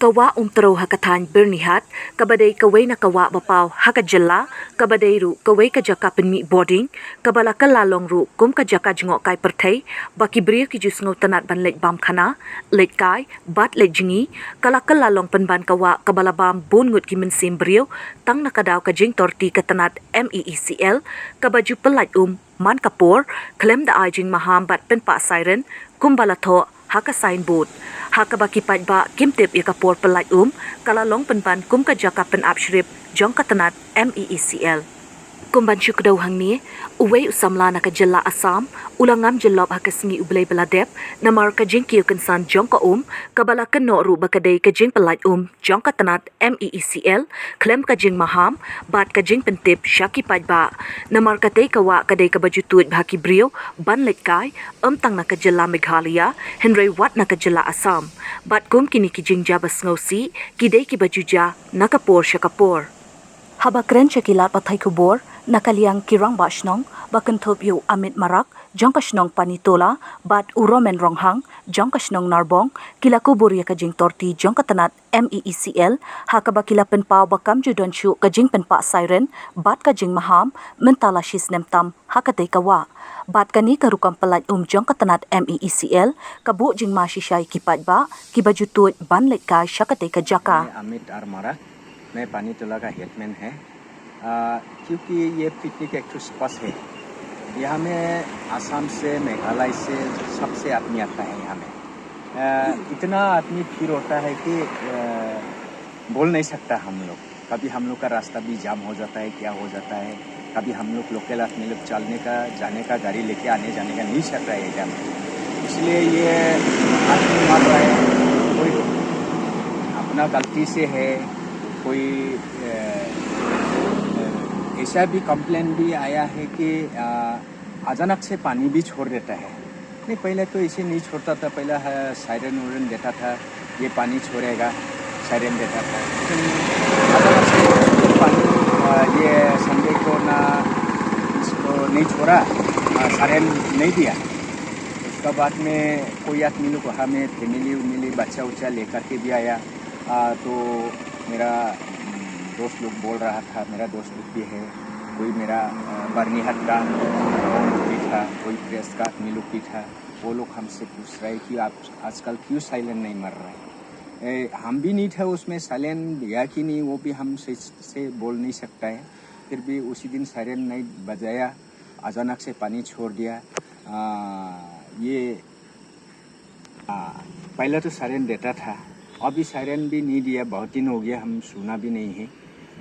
Kawa umtro hakatan bernihat, kabadai kawai na kawa bapau hakajala, kabadai ru kawai kajaka penmi boarding, kabala kalalong ru kum kajaka jengok kai pertai, baki bria ki jus ngau tanat ban lek bam khana, lek kai, bat lek jengi, kala kalalong penban kawa kabala bam bon ngut ki mensim brio, tang nakadaw kajing torti katanat MEECL, kabaju pelat man kapor, klem da ajing maham bat penpa siren, kumbala tho haka signboard. Haka baki ba kim tip ya kapor pelat kalalong penban kum ka jaka pen apshrip jong katanat MEECL. Kumban syukdaw hang ni, uway usamla na ka jala Assam, ulangam jelob haka sengi ublay beladep, namar ka jing kiyo kensan jong ka kabala ka no ru bakaday ka jing pelat jong katanat MEECL, klem ka jing maham, bat ka jing pentip syaki ba, namar ka tay kawa kaday ka bajutut bhaki brio, ban letkay, tang na ka jala Meghalaya, Henry Watt na ka jala Assam, bat kum kini ki jing jabas ngausi, kiday ki bajuja, nakapor siya kapor. Habakren siya kilat patay kubor, nakaliang kirang basnong, bakan top yu amit marak, jong kasnong panitola, bat uromen ronghang, jong kasnong narbong, kila kubur ya kajing torti jong katanat MEECL, hakaba kila penpaw bakam judon syu kajing penpa siren, bat kajing maham, mentala shis nemtam, hakatay kawa. Bat kani karukam pelat jong katanat MEECL, kabu jing masishay kipat ba, kibajutut ban letka syakatay kajaka. Amit आर मारा मैं पानी तोला का headman है क्योंकि ये picnic एक स्पॉट है। यहाँ में आसाम से मेघालय से सबसे आदमी आता है। यहाँ में इतना आदमी भीड़ होता है कि बोल नहीं सकता हम लोग। कभी हम लोग का रास्ता भी जाम हो जाता है, क्या हो जाता है। कभी हम लोग लोकल आदमी लोग चलने का जाने का गाड़ी लेके आने जाने का नहीं चल रहा है एरिया में, इसलिए ये आदमी मर रहा है। कोई अपना गलती से है, कोई ऐसा भी कंप्लेन भी आया है कि अचानक से पानी भी छोड़ देता है। नहीं, पहले तो ऐसे नहीं छोड़ता था, पहले सायरन वरन देता था, ये पानी छोड़ेगा, सायरन देता था। लेकिन अचानक से पानी ये संडे को ना इसको नहीं छोड़ा, सायरन नहीं दिया। उसका बाद में कोई आदमी लोग वहाँ में फैमिली बच्चा उच्चा लेकर के भी आया। तो मेरा दोस्त लोग बोल रहा था, मेरा दोस्त लोग भी है, कोई मेरा बर्निहाट का भी था, कोई प्रेस का आदमी लोग भी था। वो लोग हमसे पूछ रहे कि आप आजकल क्यों साइलेंट नहीं मर रहे। हम भी नहीं थे उसमें, साइलेंट दिया कि नहीं वो भी हम से बोल नहीं सकता है। फिर भी उसी दिन साइरेन नहीं बजाया, अचानक से पानी छोड़ दिया। पहले तो साइरेन देता था, अभी साइरेन भी नहीं दिया, बहुत दिन हो गया, हम सुना भी नहीं है।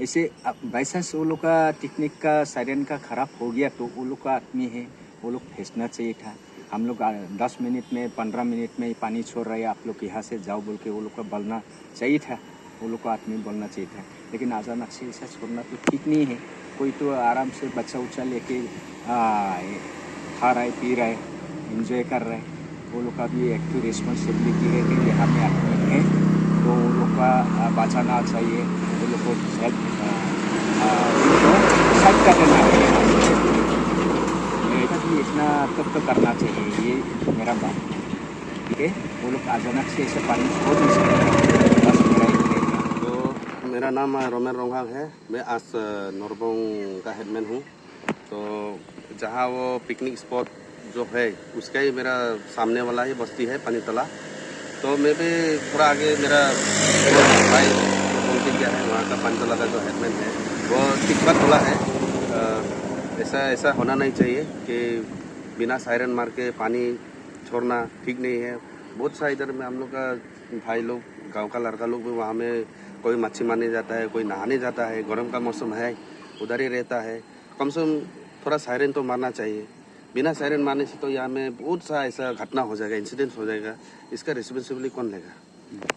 ऐसे बाई चांस वो लोग का टेक्निक का साइरेन का ख़राब हो गया तो वो लोग का आदमी है, वो लोग भेजना चाहिए था। हम लोग 10 मिनट में 15 मिनट में पानी छोड़ रहे हैं, आप लोग यहाँ से जाओ बोल के वो लोग का बोलना चाहिए था, वो लोग का आदमी बोलना चाहिए था। लेकिन अचानक से ऐसा छोड़ना तो ठीक नहीं है। कोई तो आराम से बच्चा उच्चा लेके खा रहा है, पी रहा है, इंजॉय कर रहा है। वो लोग का भी एक तो रिस्पॉन्सिबिलिटी है कि यहाँ में आदमी है तो वो लोग का बचाना चाहिए, वो लोग को हेल्प कर देना है। इतना तो करना चाहिए, ये मेरा बात ठीक है। वो लोग अचानक से ऐसे पानी छोड़ नहीं सकते, बस मेरा ही है। तो मेरा नाम रोमेन रोंघांग है, मैं आज नॉरबोंग का हेडमैन हूँ। तो जहाँ वो पिकनिक स्पॉट जो है उसका ही मेरा सामने वाला ही बस्ती है पानीतला। तो मैं भी थोड़ा आगे मेरा भाई बोल के क्या है, वहाँ का पानीतला का जो हेडमैन है वो ठीक बात बोला है। ऐसा होना नहीं चाहिए कि बिना सायरन मार के पानी छोड़ना ठीक नहीं है। बहुत सा इधर में हम लोग का भाई लोग, गांव का लड़का लोग भी वहाँ में कोई मच्छी मारने जाता है, कोई नहाने जाता है, गर्म का मौसम है, उधर ही रहता है। कम से कम थोड़ा सायरन तो मारना चाहिए। बिना सायरन मारने से तो यहाँ में बहुत सा ऐसा घटना हो जाएगा, इंसिडेंट हो जाएगा। इसका रिस्पॉन्सिबिलिटी कौन लेगा?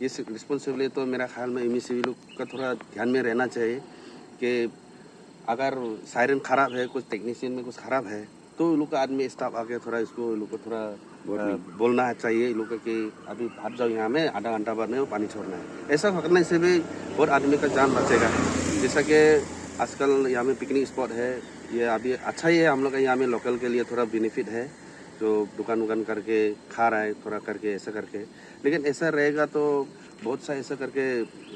ये रिस्पॉन्सिबिलिटी तो मेरा ख्याल में MEECL लोग का थोड़ा ध्यान में रहना चाहिए कि अगर सायरन ख़राब है, कुछ टेक्नीशियन में कुछ ख़राब है तो लोग का आदमी स्टाफ आके थोड़ा इसको लोग को थोड़ा बोलना चाहिए लोग कि अभी हट जाओ, यहाँ में आधा घंटा बाद में वो पानी छोड़ना है। ऐसा करने से भी बहुत आदमी का जान बचेगा। जैसा कि आजकल यहाँ में पिकनिक स्पॉट है, ये अभी अच्छा ही है, हम लोग का यहाँ में लोकल के लिए थोड़ा बेनिफिट है। जो दुकान उकान करके खा रहा है थोड़ा करके ऐसा करके। लेकिन ऐसा रहेगा तो बहुत सा ऐसा करके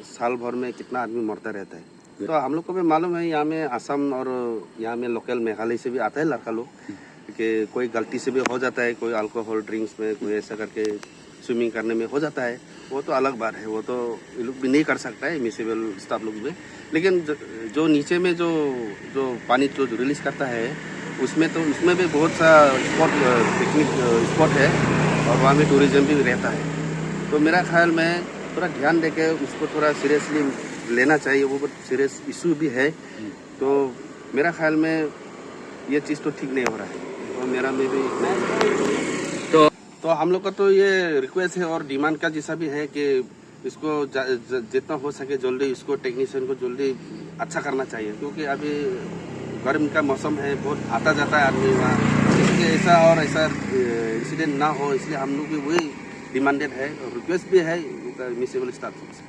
साल भर में कितना आदमी मरता रहता है। तो हम लोग को भी मालूम है, यहाँ में असम और यहाँ में लोकल मेघालय से भी आता है लड़का लोग कि कोई गलती से भी हो जाता है, कोई अल्कोहल ड्रिंक्स में कोई ऐसा करके स्विमिंग करने में हो जाता है, वो तो अलग बात है, वो तो ये लोग भी नहीं कर सकता है मिसेबल स्टाफ लोग भी। लेकिन जो नीचे में जो जो पानी जो रिलीज करता है उसमें भी बहुत सा स्पॉट पिकनिक स्पॉट है और वहाँ में टूरिज्म भी रहता है। तो मेरा ख्याल में थोड़ा ध्यान देके उसको थोड़ा सीरियसली लेना चाहिए, वो बहुत सीरियस इशू भी है। तो मेरा ख्याल में ये चीज़ तो ठीक नहीं हो रहा है। तो मेरा में भी तो हम लोग का तो ये रिक्वेस्ट है और डिमांड का जैसा भी है कि इसको जितना हो सके जल्दी इसको टेक्नीशियन को जल्दी अच्छा करना चाहिए, क्योंकि अभी गर्म का मौसम है, बहुत आता जाता है आदमी वहाँ, इसलिए ऐसा और ऐसा इंसिडेंट ना हो, इसलिए हम लोग भी वही डिमांडेड है और रिक्वेस्ट भी है म्युनिसिपल स्टाफ से।